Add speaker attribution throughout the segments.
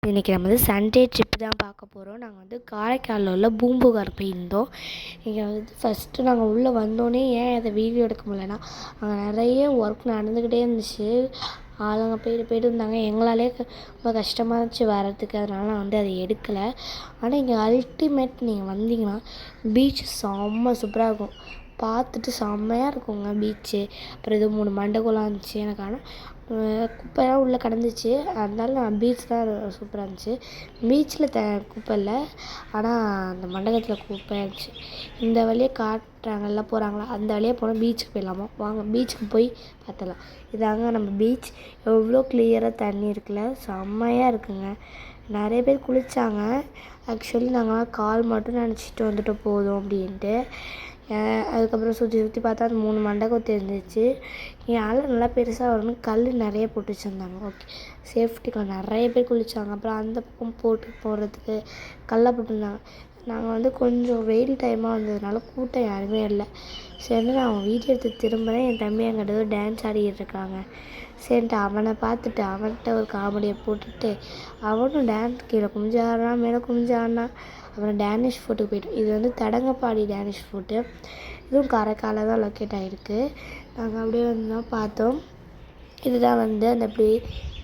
Speaker 1: இன்றைக்கி நம்ம வந்து சண்டே ட்ரிப் தான் பார்க்க போகிறோம். நாங்கள் வந்து காரைக்காலில் உள்ள பூம்புகார் போயிருந்தோம். இங்கே வந்து ஃபஸ்ட்டு நாங்கள் உள்ளே வந்தோடனே ஏன் அதை வீடியோ எடுக்க முடியலன்னா அங்கே நிறைய ஒர்க் நடந்துக்கிட்டே இருந்துச்சு. ஆளுங்க போயிட்டு இருந்தாங்க. எங்களாலே ரொம்ப கஷ்டமாக இருந்துச்சு வர்றதுக்கு. அதனால் நான் வந்து அதை எடுக்கலை. ஆனால் இங்கே அல்டிமேட் நீங்கள் வந்தீங்கன்னா பீச் செம்ம சூப்பராக இருக்கும். பார்த்துட்டு செம்மையாக இருக்குங்க பீச்சு. அப்புறம் இது 3 மண்டபம்லாம் இருந்துச்சு. எனக்கு ஆனால் குப்பையெல்லாம் உள்ளே கிடந்துச்சு. அதனால நான் பீச் தான் சூப்பராக இருந்துச்சு. பீச்சில் குப்பை இல்லை, ஆனால் அந்த மண்டபத்தில் குப்பையாக இருந்துச்சு. இந்த வழியே காட்டுறாங்கல்ல போகிறாங்களா, அந்த வழியாக போனால் பீச்சுக்கு போயிடலாமா? வாங்க பீச்சுக்கு போய் பார்த்தலாம். இதாங்க நம்ம பீச். எவ்வளோ கிளியராக தண்ணி இருக்குல்ல, செம்மையாக இருக்குங்க. நிறைய பேர் குளித்தாங்க. ஆக்சுவலி நாங்களாம் கால் மட்டும் நினச்சிட்டு வந்துட்டு போதும் அப்படின்ட்டு. அதுக்கப்புறம் சுற்றி பார்த்தா அந்த 3 மண்டபம் தெரிஞ்சிச்சு. என் ஆள் நல்லா பெருசாக வரணும் கல் நிறைய போட்டு வச்சுருந்தாங்க. ஓகே, சேஃப்டிக்காக நிறைய பேர் குளித்தாங்க. அப்புறம் அந்த பக்கம் போடுறதுக்கு கல்லை போட்டுருந்தாங்க. நாங்கள் வந்து கொஞ்சம் வெயில் டைமாக வந்ததுனால கூட்டம் யாருமே இல்லை. சரின்னு நான் அவன் வீடியோ எடுத்து திரும்பினேன். என் தம்பி அங்கிட்ட டான்ஸ் ஆடிக்கிட்டு இருக்காங்க. சரின்ட்டு அவனை பார்த்துட்டு அவன்கிட்ட ஒரு காமெடியை போட்டுட்டு அவனும் டான்ஸ் கீழே குமிஞ்சு ஆடுறான், மேலே குமிஞ்சு ஆடினான். அப்புறம் டேனிஷ் ஃபோர்ட்டுக்கு போய்ட்டோம். இது வந்து தடங்கப்பாடி டேனிஷ் ஃபோர்ட்டு. இதுவும் காரைக்காலில் தான் லொக்கேட் ஆகிருக்கு. நாங்கள் அப்படியே வந்து பார்த்தோம். இதுதான் வந்து அந்த இப்படி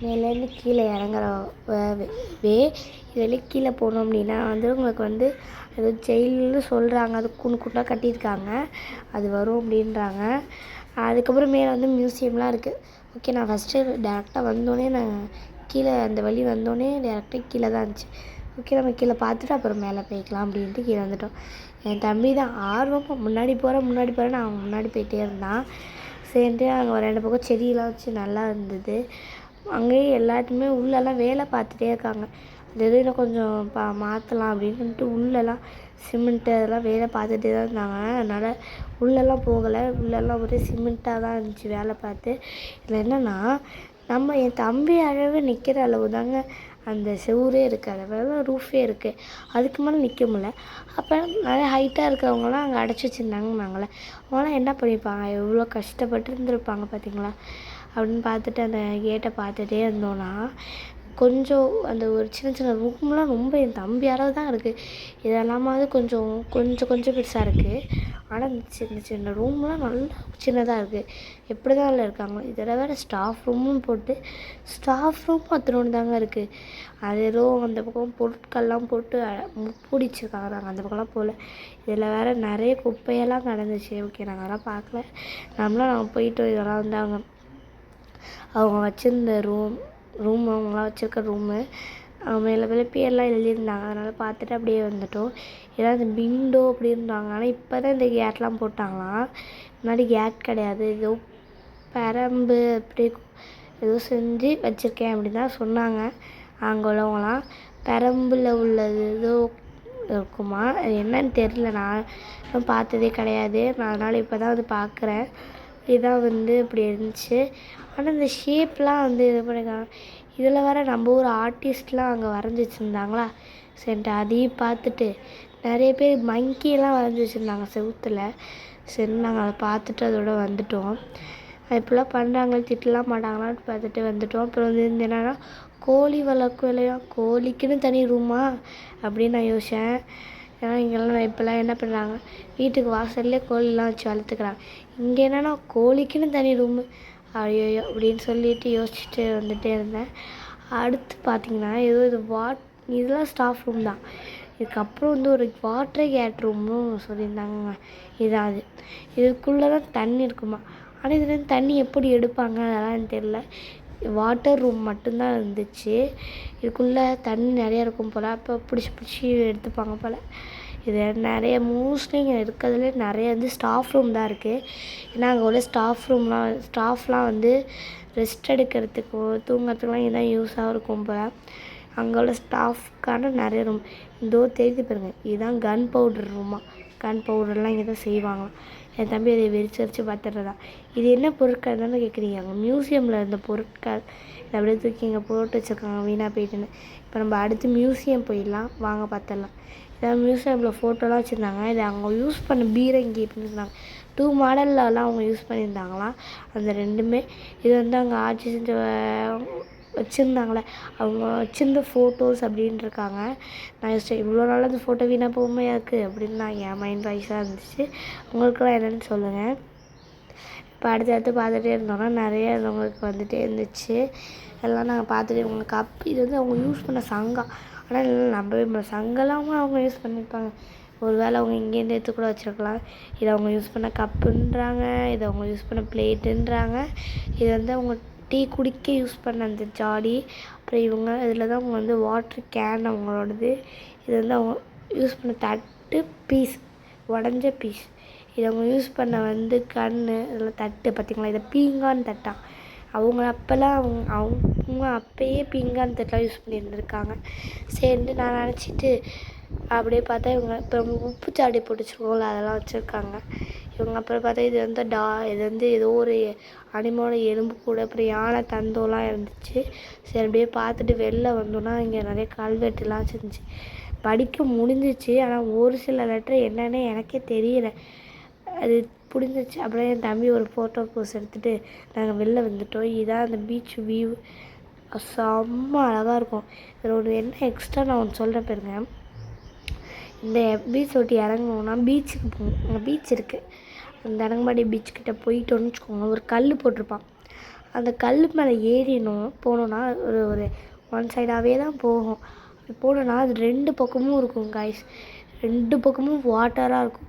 Speaker 1: மேலேருந்து கீழே இறங்குற வே. இதுலேயே கீழே போனோம் அப்படின்னா வந்து உங்களுக்கு வந்து அது ஜெயில்னு சொல்கிறாங்க. அது கூட்டாக கட்டியிருக்காங்க, அது வரும் அப்படின்றாங்க. அதுக்கப்புறம் மேலே வந்து மியூசியம்லாம் இருக்குது. ஓகே, நான் ஃபஸ்ட்டு டேரெக்டாக வந்தோடனே நான் கீழே அந்த வழி வந்தோடனே டேரெக்டாக கீழே தான் இருந்துச்சு. ஓகே, நம்ம கீழே பார்த்துட்டு அப்புறம் மேலே போய்க்கலாம் அப்படின்ட்டு கீழே வந்துட்டோம். என் தம்பி தான் ஆர்வமாக முன்னாடி போகிறேன்னு அவன் முன்னாடி போயிட்டே இருந்தான். சேர்ந்து அங்கே ஒரு 2 பக்கம் செடியெலாம் வச்சு நல்லா இருந்தது. அங்கேயே எல்லாத்துமே உள்ளெல்லாம் வேலை பார்த்துட்டே இருக்காங்க. அது இன்னும் கொஞ்சம் மாற்றலாம் அப்படின்ட்டு உள்ளெல்லாம் சிமெண்ட்டு அதெல்லாம் வேலை பார்த்துட்டே தான் இருந்தாங்க. அதனால் உள்ளெல்லாம் போகலை. உள்ளெல்லாம் ஒரே சிமெண்ட்டாக தான் இருந்துச்சு வேலை பார்த்து. இதில் என்னென்னா என் தம்பி அளவு நிற்கிற அளவு தாங்க அந்த செவரே இருக்குது, அளவு ரூஃபே இருக்குது. அதுக்கு மேலே நிற்க முடியல. அப்போ நிறைய ஹைட்டாக இருக்கிறவங்களாம் அங்கே அடைச்சி வச்சுருந்தாங்கன்னாங்களே, அவங்களாம் என்ன பண்ணியிருப்பாங்க, எவ்வளோ கஷ்டப்பட்டு இருந்திருப்பாங்க பார்த்தீங்களா அப்படின்னு பார்த்துட்டு அந்த கேட்டை பார்த்துட்டே இருந்தோன்னா கொஞ்சம் அந்த ஒரு சின்ன ரூம்லாம் ரொம்ப என் தம்பி அளவு தான் இருக்குது. இதெல்லாமாவது கொஞ்சம் பெருசாக இருக்குது. ஆனால் இந்த சின்ன ரூம்லாம் நல்லா சின்னதாக இருக்குது. எப்படி தான் அதில் இருக்காங்க. இதில் வேறு ஸ்டாஃப் ரூமும் போட்டு ஸ்டாஃப் ரூமும் அத்தனோடு தாங்க இருக்குது. அது ஏதோ அந்த பக்கம் பொருட்கள்லாம் போட்டு பிடிச்சிருக்காங்க. நாங்கள் அந்த பக்கம்லாம் போகல. இதில் வேறு நிறைய குப்பையெல்லாம் கிடந்துச்சு. ஓகே, நாங்கள் அதெல்லாம் பார்க்கல. நாங்கள் போயிட்டு இதெல்லாம் வந்து அவங்க வச்சுருந்த ரூம் அவங்களாம் வச்சுருக்க ரூமு மேலே பேர்லாம் எழுதியிருந்தாங்க. அதனால் பார்த்துட்டு அப்படியே வந்துட்டோம். ஏதாவது இந்த விண்டோ அப்படி இருந்தாங்க. ஆனால் இப்போ தான் இந்த கேட்லாம் போட்டாங்களாம். முன்னாடி கேட் கிடையாது. ஏதோ பெரம்பு அப்படி ஏதோ செஞ்சு வச்சுருக்கேன் அப்படி தான் சொன்னாங்க. அங்கே உள்ளவங்களாம் பெரம்பில் உள்ளது ஏதோ இருக்குமா, அது என்னன்னு தெரில. நான் பார்த்ததே கிடையாது. நான் அதனால் இப்போ தான் வந்து பார்க்குறேன். இதான் வந்து இப்படி இருந்துச்சு. ஆனால் இந்த ஷேப்லாம் வந்து இது பண்ணியிருக்காங்க. இதில் வேறு நம்ம ஊர் ஆர்டிஸ்ட்லாம் அங்கே வரைஞ்சி வச்சுருந்தாங்களா. சரின்ட்டு அதையும் பார்த்துட்டு நிறைய பேர் மங்கியெல்லாம் வரைஞ்சி வச்சுருந்தாங்க செவுத்தில். சரி, நாங்கள் அதை பார்த்துட்டு அதோட வந்துட்டோம். இப்படிலாம் பண்ணுறாங்களே, திட்டலாம் மாட்டாங்களான்னு பார்த்துட்டு வந்துட்டோம். அப்புறம் வந்து என்னென்னா கோழி வளர்க்கும் இல்லையா, கோழிக்குன்னு தனி ரூமா அப்படின்னு நான் யோசித்தேன். ஏன்னா இங்கெல்லாம் இப்போல்லாம் என்ன பண்ணுறாங்க, வீட்டுக்கு வாசல்லே கோழிலாம் வச்சு வளர்த்துக்கிறாங்க. இங்கே என்னென்னா கோழிக்குன்னு தனி ரூமு, ஐயோ அப்படின்னு சொல்லிட்டு யோசிச்சுட்டு வந்துகிட்டே இருந்தேன். அடுத்து பார்த்திங்கன்னா ஏதோ இதெல்லாம் ஸ்டாஃப் ரூம் தான். இதுக்கப்புறம் வந்து ஒரு வாட்டர் கேட் ரூம்னு சொல்லியிருந்தாங்க. இதான் இதுக்குள்ளே தான் தண்ணி இருக்குமா. ஆனால் இதுலேருந்து தண்ணி எப்படி எடுப்பாங்க அதெல்லாம் எனக்கு தெரில. வாட்டர் ரூம் மட்டும்தான் இருந்துச்சு. இதுக்குள்ளே தண்ணி நிறையா இருக்கும் போல். அப்போ பிடிச்சி எடுத்துப்பாங்க போல். இது நிறைய மோஸ்ட்லி இங்கே இருக்கிறதுலே நிறைய வந்து ஸ்டாஃப் ரூம் தான் இருக்குது. ஏன்னா அங்கே உள்ள ஸ்டாஃப்லாம் வந்து ரெஸ்ட் எடுக்கிறதுக்கோ தூங்குறதுக்குலாம் இதுதான் யூஸாக இருக்கும் போல். அங்கே உள்ள ஸ்டாஃப்க்கான நிறைய ரூம் இதோ தெரிஞ்சு பாருங்கள். இதுதான் கன் பவுடர் ரூமா. கன் பவுடர்லாம் இங்கே தான் செய்வாங்களாம். என் தம்பி அதை விரிச்சு பார்த்துட்றதா. இது என்ன பொருட்கள் தானே கேட்குறீங்க. அங்கே மியூசியமில் இருந்த பொருட்கள் இதை அப்படியே தூக்கி இங்கே போட்டு வச்சுருக்காங்க வீணாக போயிட்டுன்னு. இப்போ நம்ம அடுத்து மியூசியம் போயிடலாம், வாங்க பார்த்துடலாம். இதான் மியூசியமில் ஃபோட்டோலாம் வச்சுருந்தாங்க. இது அவங்க யூஸ் பண்ண பீரங்கி அப்படின்னு சொன்னாங்க. 2 மாடல்லலாம் அவங்க யூஸ் பண்ணியிருந்தாங்களாம். அந்த 2மே இது வந்து அங்கே ஆட்சி செஞ்ச வச்சுருந்தாங்களே அவங்க வச்சுருந்த ஃபோட்டோஸ் அப்படின்னு இருக்காங்க. நான் இவ்வளோ நாள் அந்த ஃபோட்டோ வீணாக போகாமையா இருக்குது அப்படின்னு நான் என் மைண்ட் வாய்ஸாக இருந்துச்சு. உங்களுக்கெல்லாம் என்னென்னு சொல்லுங்கள். இப்போ அடுத்தடுத்து பார்த்துட்டே இருந்தோன்னா நிறைய அவங்களுக்கு வந்துகிட்டே இருந்துச்சு. எல்லாம் நாங்கள் பார்த்துட்டு இவங்க கப் இது வந்து அவங்க யூஸ் பண்ண சங்கம். ஆனால் நம்பவே முடியல, சங்கலாமல் அவங்க யூஸ் பண்ணியிருப்பாங்க. ஒரு வேளை அவங்க இங்கேருந்து எடுத்து கூட வச்சுருக்கலாம். இதை அவங்க யூஸ் பண்ண கப்புன்றாங்க, இதை அவங்க யூஸ் பண்ண பிளேட்டுன்றாங்க. இது வந்து அவங்க டீ குடிக்க யூஸ் பண்ண அந்த ஜாடி. அப்புறம் இவங்க இதில் தான் அவங்க வந்து வாட்ரு கேன் அவங்களோடது. இது வந்து அவங்க யூஸ் பண்ண தட்டு பீஸ், உடஞ்ச பீஸ். இதை அவங்க யூஸ் பண்ண வந்து கண் இதில் தட்டு பார்த்திங்களா, இதை பீங்கான் தட்டா. அவங்க அப்போல்லாம் அவங்க அப்போயே பீங்கான் தட்டெலாம் யூஸ் பண்ணியிருந்துருக்காங்க. சரின்ட்டு நான் நினச்சிட்டு அப்படியே பார்த்தா இவங்க இப்போ உப்பு சாடி போட்டு வச்சுருக்கோம்ல, அதெல்லாம் வச்சுருக்காங்க இவங்க. அப்புறம் பார்த்தா இது வந்து இது வந்து ஏதோ ஒரு அனிமோட எலும்பு கூட, அப்புறம் யானை தந்தோலாம் இருந்துச்சு. சரி அப்படியே பார்த்துட்டு வெளில வந்தோன்னா இங்கே நிறைய கல்வெட்டுலாம் இருந்துச்சு. படிக்க முடிஞ்சிச்சு, ஆனால் ஒரு சில லெட்ரு என்னன்னே எனக்கே தெரியல. அது புரிஞ்சிச்சு. அப்புறம் என் தம்பி ஒரு ஃபோட்டோ போஸ் எடுத்துகிட்டு நாங்கள் வெளில வந்துட்டோம். இதுதான் அந்த பீச் வியூ, செம்ம அழகாக இருக்கும். இதில் ஒரு என்ன எக்ஸ்ட்ரா நான் ஒன்று சொல்கிறேன் பாருங்க. இந்த பீச் ஒட்டி இறங்கணுன்னா பீச்சுக்கு போகணும். அங்கே பீச் இருக்குது. அந்த அரங்கம்பாடி பீச்சுக்கிட்ட போயிட்டோன்னு வச்சுக்கோங்க, ஒரு கல் போட்டிருப்பான். அந்த கல் மேலே போனோன்னா ஒரு ஒன் சைடாகவே தான் போகும். அப்படி போனோன்னா அது 2 பக்கமும் இருக்கும் காய்ஸ். 2 பக்கமும் வாட்டராக இருக்கும்.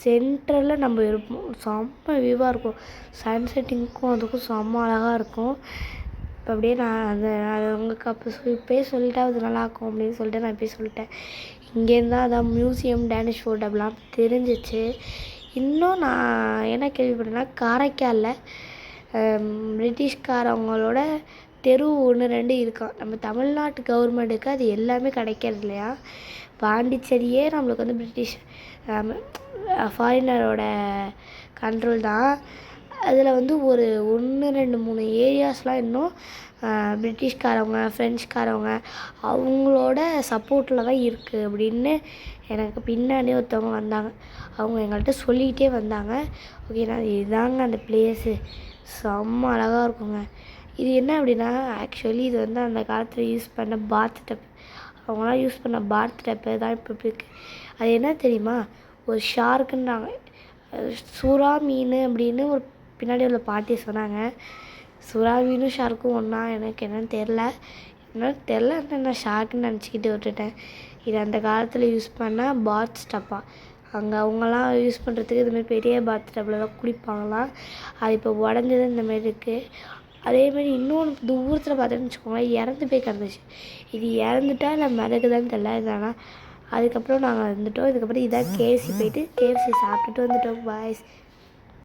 Speaker 1: சென்டரில் நம்ம இருப்போம். செம்ம வியூவாக இருக்கும். சன்செட்டிங்க்கும் அதுக்கும் செம்ம அழகாக இருக்கும். இப்போ அப்படியே நான் அது உங்களுக்கு அப்போ இப்போயே சொல்லிட்டா அது நல்லாயிருக்கும் அப்படின்னு சொல்லிட்டு நான் இப்போயே சொல்லிட்டேன். இங்கேருந்து தான் அதான் மியூசியம், டேனிஷ் ஃபோர்ட் அப்படிலாம் தெரிஞ்சிச்சு. இன்னும் நான் என்ன கேள்விப்பட்டேன்னா, காரைக்காலில் பிரிட்டிஷ்காரவங்களோட தெரு 1, 2 இருக்கான். நம்ம தமிழ்நாட்டு கவர்மெண்ட்டுக்கு அது எல்லாமே கிடைக்கிறது இல்லையா. பாண்டிச்சேரியே நம்மளுக்கு வந்து பிரிட்டிஷ் ஃபாரினரோட கண்ட்ரோல் தான். அதில் வந்து ஒரு 1, 2, 3 ஏரியாஸ்லாம் இன்னும் பிரிட்டிஷ்காரவங்க, ஃப்ரெஞ்சுக்காரவங்க அவங்களோட சப்போர்ட்டில் தான் இருக்குது அப்படின்னு எனக்கு பின்னாடி ஒருத்தவங்க வந்தாங்க. அவங்க எங்கள்கிட்ட சொல்லிக்கிட்டே வந்தாங்க. ஓகேண்ணா, இதுதாங்க அந்த பிளேஸு, செம்ம அழகாக இருக்குங்க. இது என்ன அப்படின்னா, ஆக்சுவலி இது வந்து அந்த காலத்தில் யூஸ் பண்ண பாத் டப். அவங்களாம் யூஸ் பண்ண பாத் டப்பு தான் இப்போ இருக்குது. அது என்ன தெரியுமா, ஒரு ஷார்க்குன்றாங்க. சுறா மீன் அப்படின்னு ஒரு பின்னாடி உள்ள பாட்டி சொன்னாங்க. சுறா மீனும் ஷார்க்கும் ஒன்றா எனக்கு என்னென்னு தெரில. நான் ஷார்க்குன்னு நினச்சிக்கிட்டு விட்டுட்டேன். இது அந்த காலத்தில் யூஸ் பண்ண பாத் ஸ்டப்பா. அங்கே அவங்களாம் யூஸ் பண்ணுறதுக்கு இதுமாதிரி பெரிய பாத் டப்பில் தான் குளிப்பாங்களாம். அது இப்போ உடஞ்சது இந்தமாரி இருக்குது. அதேமாதிரி இன்னொன்று தூரத்தில் பார்த்தோன்னு வச்சுக்கோங்களேன், இறந்து போய் கிடந்துச்சு. இது இறந்துட்டா இல்லை மிதக்குதான்னு தெரில. இதனால் அதுக்கப்புறம் நாங்கள் வந்துட்டோம். இதுக்கப்புறம் இதான் கேஎஃப்சி போயிட்டு கேஎஃப்சி சாப்பிட்டுட்டு வந்துட்டோம் பாய்ஸ்.